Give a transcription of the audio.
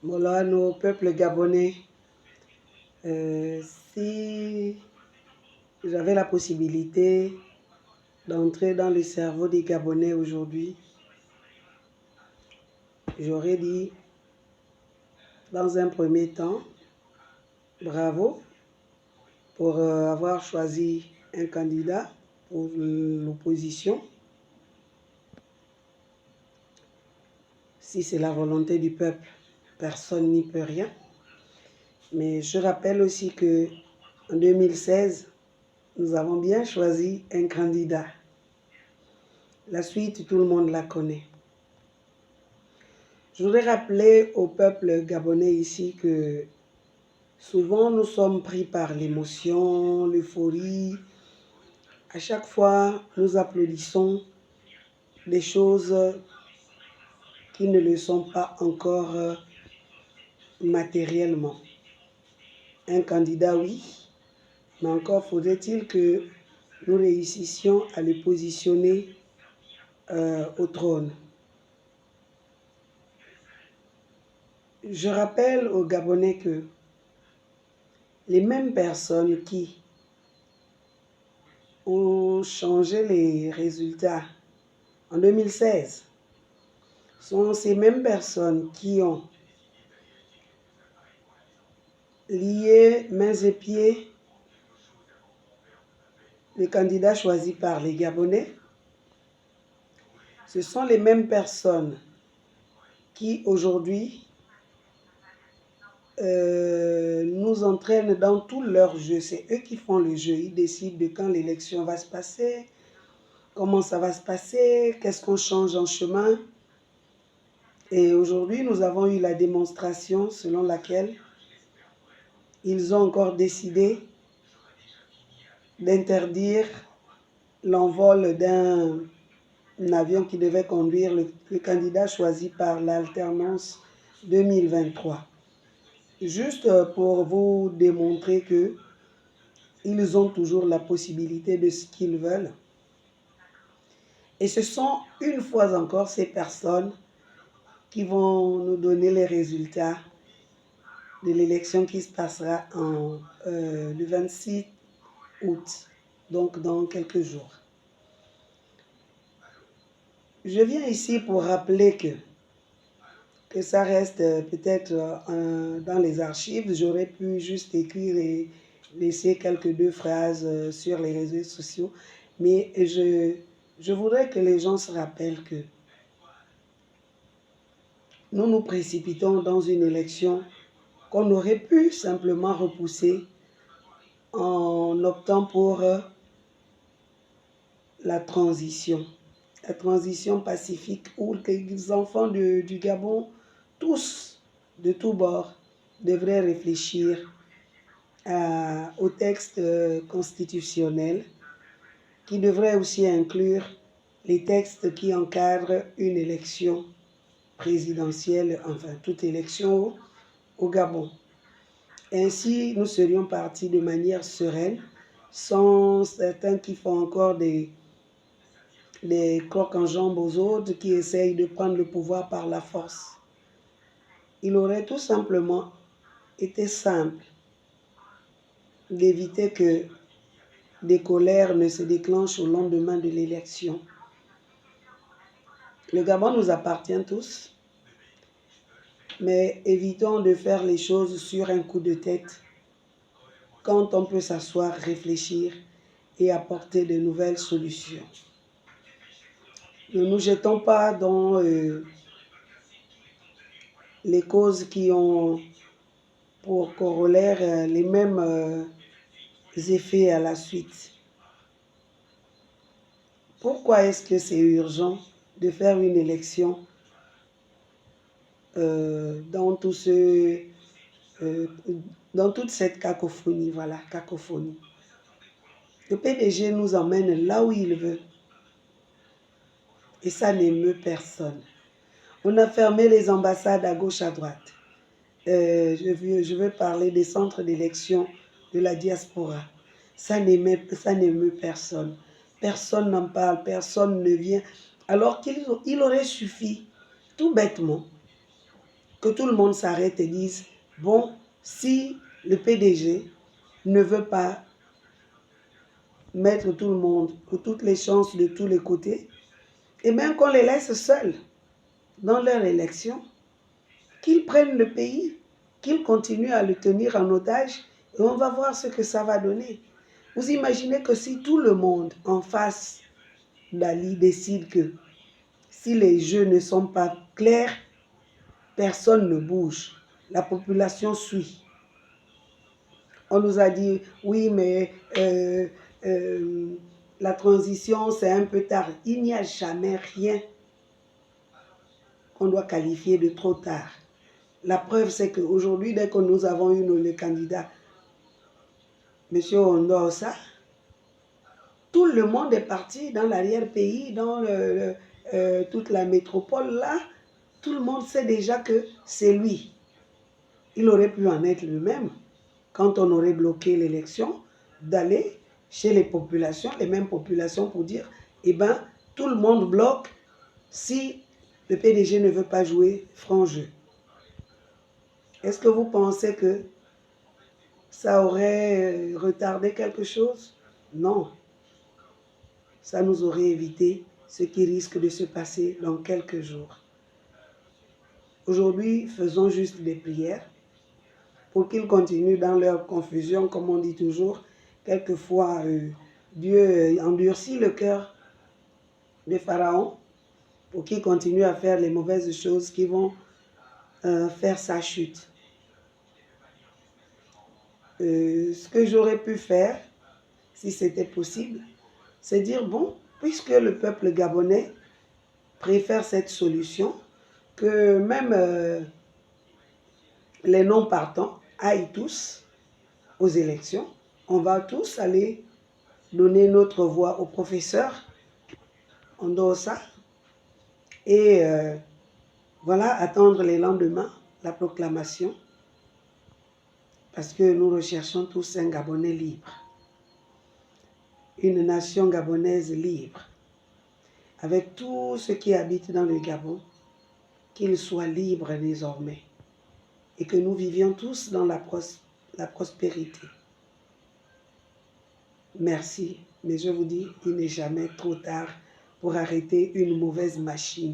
Molano, peuple gabonais, si j'avais la possibilité d'entrer dans le cerveau des Gabonais aujourd'hui, j'aurais dit, dans un premier temps, bravo pour avoir choisi un candidat pour l'opposition. Si c'est la volonté du peuple, personne n'y peut rien. Mais je rappelle aussi que en 2016, nous avons bien choisi un candidat. La suite, tout le monde la connaît. Je voudrais rappeler au peuple gabonais ici que souvent nous sommes pris par l'émotion, l'euphorie. À chaque fois, nous applaudissons des choses qui ne le sont pas encore matériellement. Un candidat, oui, mais encore faudrait-il que nous réussissions à le positionner au trône. Je rappelle aux Gabonais que les mêmes personnes qui ont changé les résultats en 2016 sont ces mêmes personnes qui ont lié mains et pieds les candidats choisis par les Gabonais. Ce sont les mêmes personnes qui aujourd'hui nous entraînent dans tout leur jeu. C'est eux qui font le jeu. Ils décident de quand l'élection va se passer, comment ça va se passer, qu'est-ce qu'on change en chemin. Et aujourd'hui, nous avons eu la démonstration selon laquelle ils ont encore décidé d'interdire l'envol d'un avion qui devait conduire le candidat choisi par l'alternance 2023. Juste pour vous démontrer qu'ils ont toujours la possibilité de ce qu'ils veulent. Et ce sont une fois encore ces personnes qui vont nous donner les résultats de l'élection qui se passera le 26 août, donc dans quelques jours. Je viens ici pour rappeler que ça reste peut-être dans les archives. J'aurais pu juste écrire et laisser quelques deux phrases sur les réseaux sociaux, mais je voudrais que les gens se rappellent que nous nous précipitons dans une élection qu'on aurait pu simplement repousser en optant pour la transition pacifique où les enfants du Gabon, tous, de tous bords, devraient réfléchir au texte constitutionnel qui devrait aussi inclure les textes qui encadrent une élection présidentielle, enfin toute élection au Gabon. Ainsi, nous serions partis de manière sereine, sans certains qui font encore des crocs en jambes aux autres, qui essayent de prendre le pouvoir par la force. Il aurait tout simplement été simple d'éviter que des colères ne se déclenchent au lendemain de l'élection. Le Gabon nous appartient tous, mais évitons de faire les choses sur un coup de tête quand on peut s'asseoir, réfléchir et apporter de nouvelles solutions. Ne nous jetons pas dans les causes qui ont pour corollaire les mêmes effets à la suite. Pourquoi est-ce que c'est urgent de faire une élection dans toute cette cacophonie, voilà, cacophonie. Le PDG nous emmène là où il veut. Et ça n'émeut personne. On a fermé les ambassades à gauche, à droite. Je veux parler des centres d'élection de la diaspora. Ça n'émeut personne. Personne n'en parle, personne ne vient. Alors qu'il aurait suffi, tout bêtement, que tout le monde s'arrête et dise, bon, si le PDG ne veut pas mettre tout le monde ou toutes les chances de tous les côtés, et même qu'on les laisse seuls dans leur élection, qu'ils prennent le pays, qu'ils continuent à le tenir en otage, et on va voir ce que ça va donner. Vous imaginez que si tout le monde en face d'Ali décide que si les jeux ne sont pas clairs, personne ne bouge, la population suit. On nous a dit, oui, mais la transition, c'est un peu tard. Il n'y a jamais rien qu'on doit qualifier de trop tard. La preuve, c'est qu'aujourd'hui, dès que nous avons eu le candidat, M. Ondosa, tout le monde est parti dans l'arrière-pays, dans toute la métropole là. Tout le monde sait déjà que c'est lui. Il aurait pu en être lui-même quand on aurait bloqué l'élection, d'aller chez les populations, les mêmes populations pour dire, eh bien, tout le monde bloque si le PDG ne veut pas jouer franc jeu. Est-ce que vous pensez que ça aurait retardé quelque chose? Non. Ça nous aurait évité ce qui risque de se passer dans quelques jours. Aujourd'hui, faisons juste des prières pour qu'ils continuent dans leur confusion, comme on dit toujours. Quelquefois, Dieu endurcit le cœur de Pharaon pour qu'il continue à faire les mauvaises choses qui vont faire sa chute. Ce que j'aurais pu faire, si c'était possible, c'est dire, bon, puisque le peuple gabonais préfère cette solution, que même les non-partants aillent tous aux élections. On va tous aller donner notre voix au professeur Ondosa et voilà, attendre les lendemains, la proclamation, parce que nous recherchons tous un Gabonais libre, une nation gabonaise libre, avec tous ceux qui habitent dans le Gabon, qu'ils soient libres désormais, et que nous vivions tous dans la prospérité. Merci, mais je vous dis, il n'est jamais trop tard pour arrêter une mauvaise machine.